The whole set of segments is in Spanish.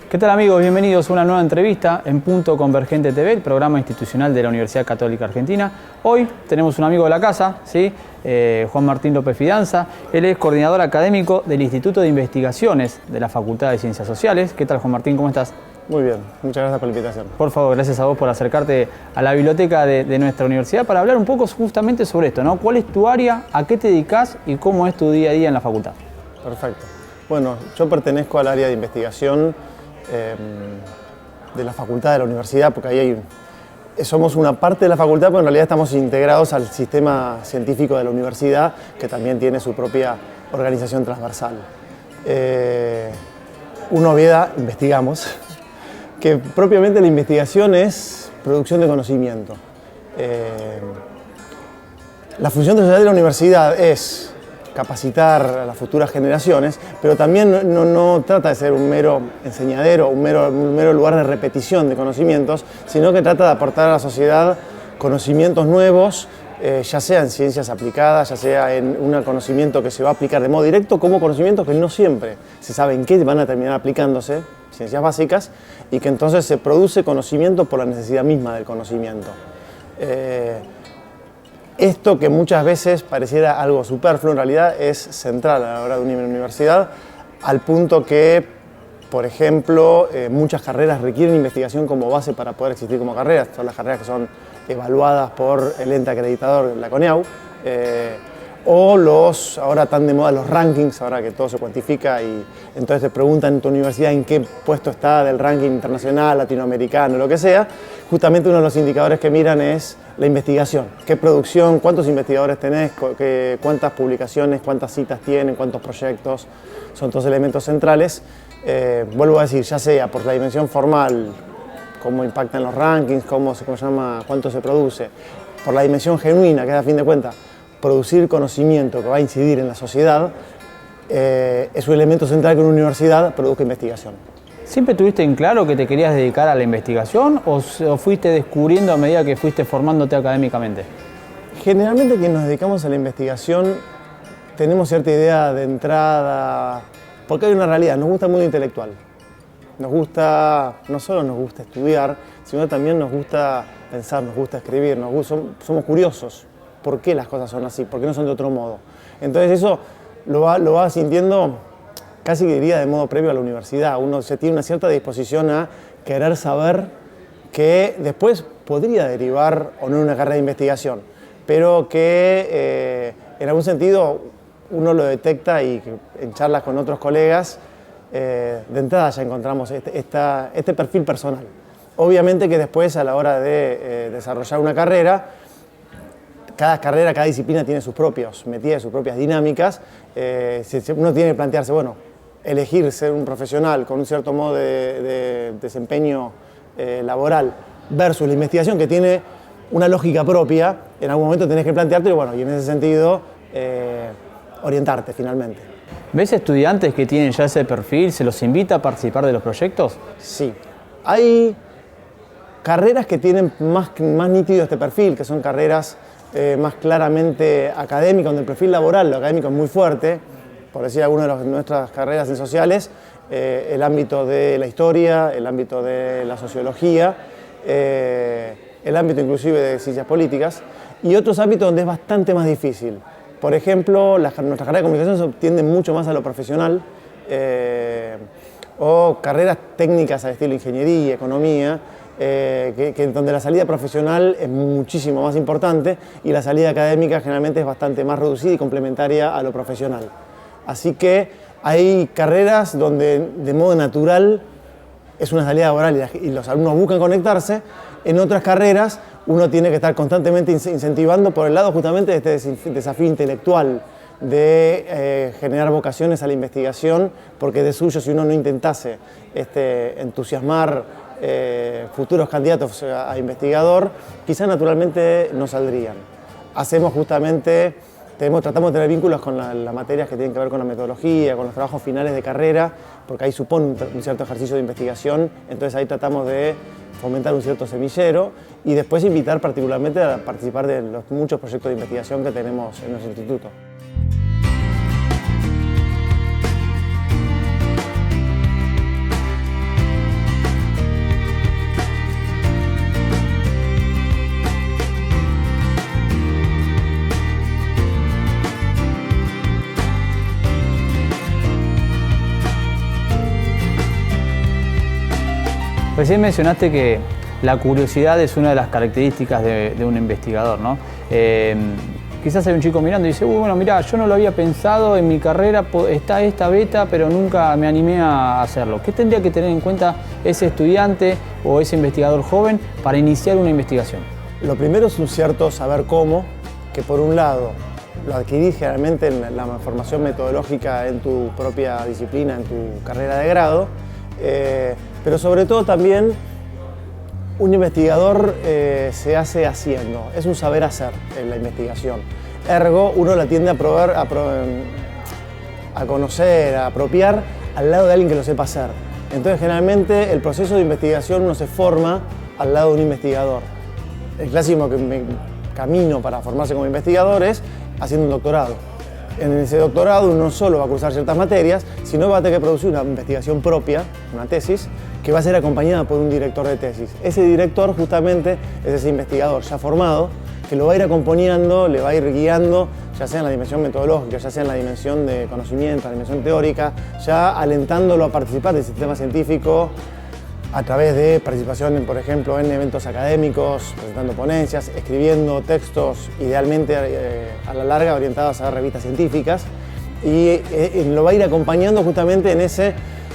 ¿Qué tal amigos? Bienvenidos a una nueva entrevista en Punto Convergente TV, el programa institucional de la Universidad Católica Argentina. Hoy tenemos un amigo de la casa, ¿sí? Juan Martín López Fidanza. Él es coordinador académico del Instituto de Investigaciones de la Facultad de Ciencias Sociales. ¿Qué tal, Juan Martín? ¿Cómo estás? Muy bien, muchas gracias por la invitación. Por favor, gracias a vos por acercarte a la biblioteca de nuestra universidad para hablar un poco justamente sobre esto, ¿no? ¿Cuál es tu área, a qué te dedicas y cómo es tu día a día en la facultad? Perfecto. Bueno, yo pertenezco al área de investigación de la facultad de la universidad, porque ahí somos una parte de la facultad, pero en realidad estamos integrados al sistema científico de la universidad, que también tiene su propia organización transversal. Una obviedad, investigamos, que propiamente la investigación es producción de conocimiento. La función social de la universidad es capacitar a las futuras generaciones, pero también no trata de ser un mero enseñadero, un mero lugar de repetición de conocimientos, sino que trata de aportar a la sociedad conocimientos nuevos, ya sea en ciencias aplicadas, ya sea en un conocimiento que se va a aplicar de modo directo, como conocimientos que no siempre se sabe en qué van a terminar aplicándose, ciencias básicas, y que entonces se produce conocimiento por la necesidad misma del conocimiento. Esto que muchas veces pareciera algo superfluo, en realidad es central a la hora de una universidad, al punto que, por ejemplo, muchas carreras requieren investigación como base para poder existir como carreras. Son las carreras que son evaluadas por el ente acreditador, la CONEAU, o ahora tan de moda los rankings, ahora que todo se cuantifica y entonces te preguntan en tu universidad en qué puesto está del ranking internacional, latinoamericano, lo que sea. Justamente uno de los indicadores que miran es la investigación. ¿Qué producción? ¿Cuántos investigadores tenés? ¿Cuántas publicaciones? ¿Cuántas citas tienen? ¿Cuántos proyectos? Son todos elementos centrales. Vuelvo a decir, ya sea por la dimensión formal, cómo impactan los rankings, cuánto se produce, por la dimensión genuina, que es a fin de cuentas producir conocimiento que va a incidir en la sociedad, es un elemento central que una universidad produzca investigación. ¿Siempre tuviste en claro que te querías dedicar a la investigación o fuiste descubriendo a medida que fuiste formándote académicamente? Generalmente quienes nos dedicamos a la investigación tenemos cierta idea de entrada, porque hay una realidad, nos gusta el mundo intelectual. No solo nos gusta estudiar, sino también nos gusta pensar, nos gusta escribir, somos curiosos. ¿Por qué las cosas son así? ¿Por qué no son de otro modo? Entonces eso lo va sintiendo casi que diría de modo previo a la universidad. Uno se tiene una cierta disposición a querer saber que después podría derivar o no en una carrera de investigación, pero que en algún sentido uno lo detecta y en charlas con otros colegas de entrada ya encontramos este perfil personal. Obviamente que después a la hora de desarrollar una carrera, cada disciplina tiene sus propios metidas, sus propias dinámicas. Uno tiene que plantearse, bueno, elegir ser un profesional con un cierto modo de desempeño laboral versus la investigación que tiene una lógica propia, en algún momento tenés que plantearte, y en ese sentido orientarte finalmente. ¿Ves estudiantes que tienen ya ese perfil? ¿Se los invita a participar de los proyectos? Sí. Hay carreras que tienen más nítido este perfil, que son carreras más claramente académica, donde el perfil laboral, lo académico es muy fuerte, por decir alguna de nuestras carreras en sociales, el ámbito de la historia, el ámbito de la sociología, el ámbito inclusive de ciencias políticas, y otros ámbitos donde es bastante más difícil. Por ejemplo, nuestras carreras de comunicación tienden mucho más a lo profesional, o carreras técnicas al estilo ingeniería, economía, donde la salida profesional es muchísimo más importante y la salida académica generalmente es bastante más reducida y complementaria a lo profesional. Así que hay carreras donde de modo natural es una salida laboral y los alumnos buscan conectarse. En otras carreras uno tiene que estar constantemente incentivando por el lado justamente de este desafío intelectual de generar vocaciones a la investigación, porque de suyo si uno no intentase entusiasmar futuros candidatos a investigador, quizás naturalmente no saldrían. Tratamos de tener vínculos con las materias que tienen que ver con la metodología, con los trabajos finales de carrera, porque ahí supone un cierto ejercicio de investigación, entonces ahí tratamos de fomentar un cierto semillero y después invitar particularmente a participar de los muchos proyectos de investigación que tenemos en nuestro instituto. Recién mencionaste que la curiosidad es una de las características de un investigador, ¿no? Quizás hay un chico mirando y dice, bueno, mira, yo no lo había pensado, en mi carrera está esta beta, pero nunca me animé a hacerlo. ¿Qué tendría que tener en cuenta ese estudiante o ese investigador joven para iniciar una investigación? Lo primero es un cierto saber cómo, que por un lado lo adquirís generalmente en la formación metodológica en tu propia disciplina, en tu carrera de grado, pero sobre todo también un investigador se hace haciendo, es un saber hacer en la investigación. Ergo, uno la tiende a conocer, a apropiar al lado de alguien que lo sepa hacer. Entonces, generalmente, el proceso de investigación no se forma al lado de un investigador. El clásico camino para formarse como investigador es haciendo un doctorado. En ese doctorado uno no solo va a cursar ciertas materias, sino va a tener que producir una investigación propia, una tesis, que va a ser acompañada por un director de tesis. Ese director justamente es ese investigador ya formado, que lo va a ir acompañando, le va a ir guiando, ya sea en la dimensión metodológica, ya sea en la dimensión de conocimiento, la dimensión teórica, ya alentándolo a participar del sistema científico a través de participación, por ejemplo, en eventos académicos, presentando ponencias, escribiendo textos, idealmente a la larga orientados a revistas científicas, y lo va a ir acompañando justamente en ese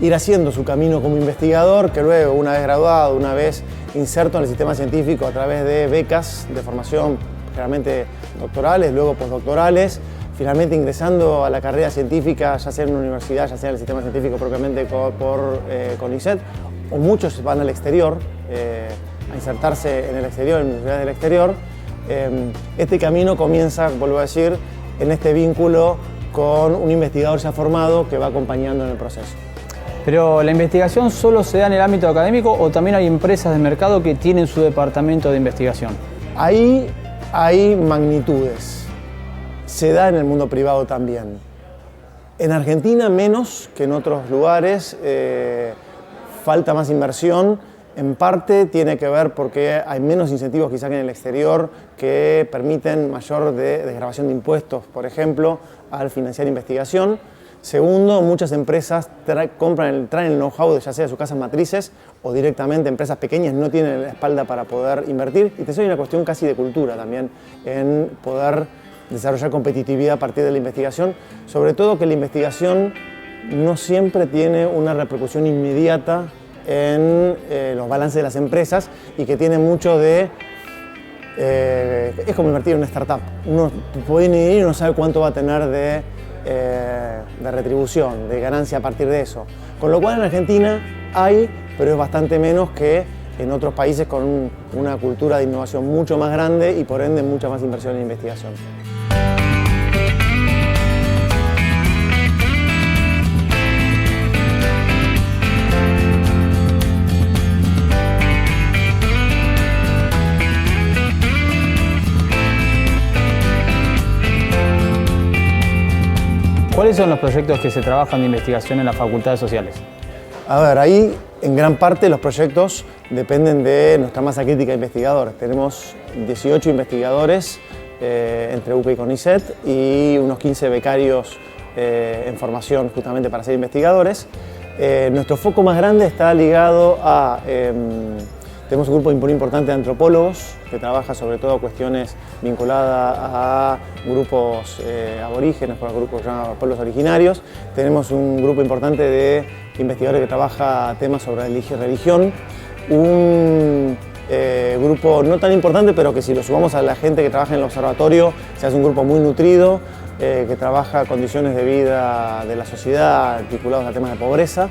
ir haciendo su camino como investigador, que luego, una vez graduado, una vez inserto en el sistema científico a través de becas de formación, generalmente doctorales, luego postdoctorales, finalmente ingresando a la carrera científica, ya sea en una universidad, ya sea en el sistema científico propiamente por CONICET, o muchos van al exterior, a insertarse en el exterior, en universidades del exterior. Este camino comienza, vuelvo a decir, en este vínculo con un investigador ya formado que va acompañando en el proceso. Pero ¿la investigación solo se da en el ámbito académico o también hay empresas de mercado que tienen su departamento de investigación? Ahí hay magnitudes. Se da en el mundo privado también. En Argentina menos que en otros lugares. Falta más inversión, en parte tiene que ver porque hay menos incentivos quizá que en el exterior que permiten mayor desgravación de impuestos, por ejemplo, al financiar investigación. Segundo, muchas empresas traen el know-how ya sea de sus casas matrices o directamente empresas pequeñas no tienen la espalda para poder invertir. Y tercero, hay una cuestión casi de cultura también en poder desarrollar competitividad a partir de la investigación, sobre todo que la investigación no siempre tiene una repercusión inmediata en los balances de las empresas y que tiene mucho de... es como invertir en una startup. Uno puede ir y no sabe cuánto va a tener de retribución, de ganancia a partir de eso. Con lo cual en Argentina hay, pero es bastante menos que en otros países con una cultura de innovación mucho más grande y por ende mucha más inversión en investigación. ¿Cuáles son los proyectos que se trabajan de investigación en las facultades sociales? A ver, ahí en gran parte los proyectos dependen de nuestra masa crítica de investigadores. Tenemos 18 investigadores entre UCA y CONICET y unos 15 becarios en formación justamente para ser investigadores. Nuestro foco más grande está ligado a... tenemos un grupo muy importante de antropólogos que trabaja sobre todo cuestiones vinculadas a grupos aborígenes, por grupos llamados pueblos originarios. Tenemos un grupo importante de investigadores que trabaja temas sobre religión. Un grupo no tan importante, pero que si lo sumamos a la gente que trabaja en el observatorio, se hace un grupo muy nutrido, que trabaja condiciones de vida de la sociedad vinculados a temas de pobreza.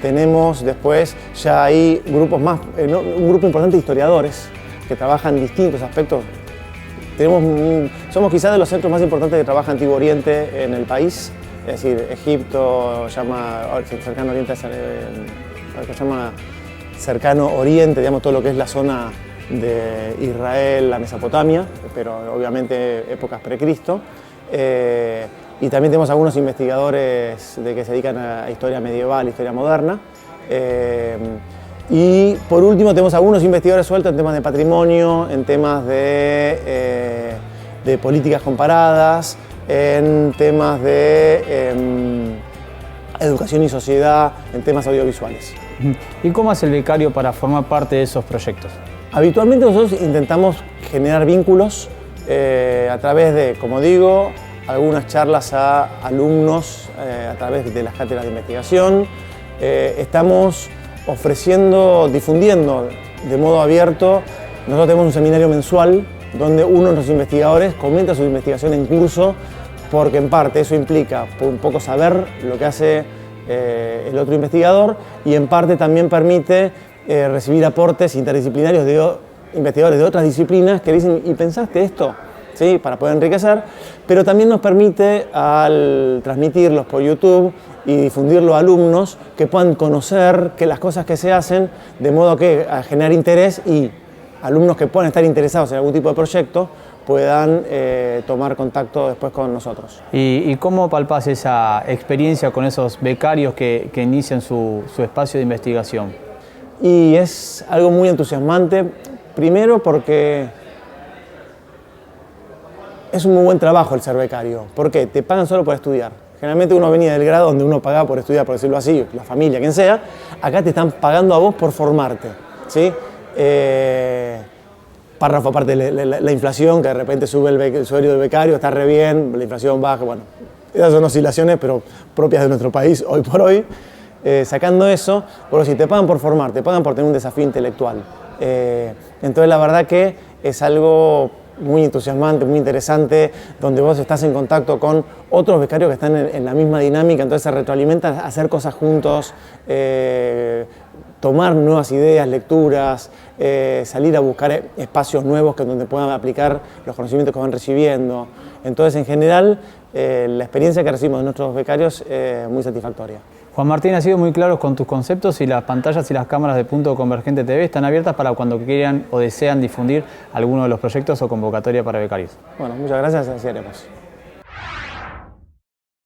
Tenemos después ya hay grupos más, un grupo importante de historiadores que trabajan distintos aspectos. Somos quizás de los centros más importantes que trabaja Antiguo Oriente en el país, es decir, Egipto, cercano Oriente, se llama cercano Oriente, digamos todo lo que es la zona de Israel, la Mesopotamia, pero obviamente épocas precristo. Y también tenemos algunos investigadores que se dedican a historia medieval, historia moderna. Y por último tenemos algunos investigadores sueltos en temas de patrimonio, en temas de políticas comparadas, en temas de educación y sociedad, en temas audiovisuales. ¿Y cómo hace el becario para formar parte de esos proyectos? Habitualmente nosotros intentamos generar vínculos a través de, como digo, algunas charlas a alumnos a través de las cátedras de investigación. Estamos ofreciendo, difundiendo de modo abierto. Nosotros tenemos un seminario mensual donde uno de los investigadores comenta su investigación en curso, porque en parte eso implica un poco saber lo que hace el otro investigador, y en parte también permite recibir aportes interdisciplinarios de investigadores de otras disciplinas que dicen: ¿y pensaste esto? ¿Sí? Para poder enriquecer, pero también nos permite, al transmitirlos por YouTube y difundirlo a alumnos, que puedan conocer que las cosas que se hacen, de modo que a generar interés, y alumnos que puedan estar interesados en algún tipo de proyecto puedan tomar contacto después con nosotros. ¿Y cómo palpás esa experiencia con esos becarios que inician su espacio de investigación? Y es algo muy entusiasmante, primero porque es un muy buen trabajo el ser becario. ¿Por qué? Te pagan solo por estudiar. Generalmente uno venía del grado donde uno pagaba por estudiar, por decirlo así, la familia, quien sea. Acá te están pagando a vos por formarte, ¿sí? Párrafo aparte de la inflación, que de repente sube el sueldo del becario, está re bien, la inflación baja, bueno, esas son oscilaciones, pero propias de nuestro país hoy por hoy. Sacando eso, bueno, si te pagan por formar, te pagan por tener un desafío intelectual. Entonces la verdad que es algo muy entusiasmante, muy interesante, donde vos estás en contacto con otros becarios que están en la misma dinámica, entonces se retroalimentan, hacer cosas juntos, tomar nuevas ideas, lecturas, salir a buscar espacios nuevos donde puedan aplicar los conocimientos que van recibiendo. Entonces, en general, la experiencia que recibimos de nuestros becarios es muy satisfactoria. Juan Martín, ha sido muy claro con tus conceptos, y las pantallas y las cámaras de Punto Convergente TV están abiertas para cuando quieran o desean difundir alguno de los proyectos o convocatoria para becarios. Bueno, muchas gracias, así haremos.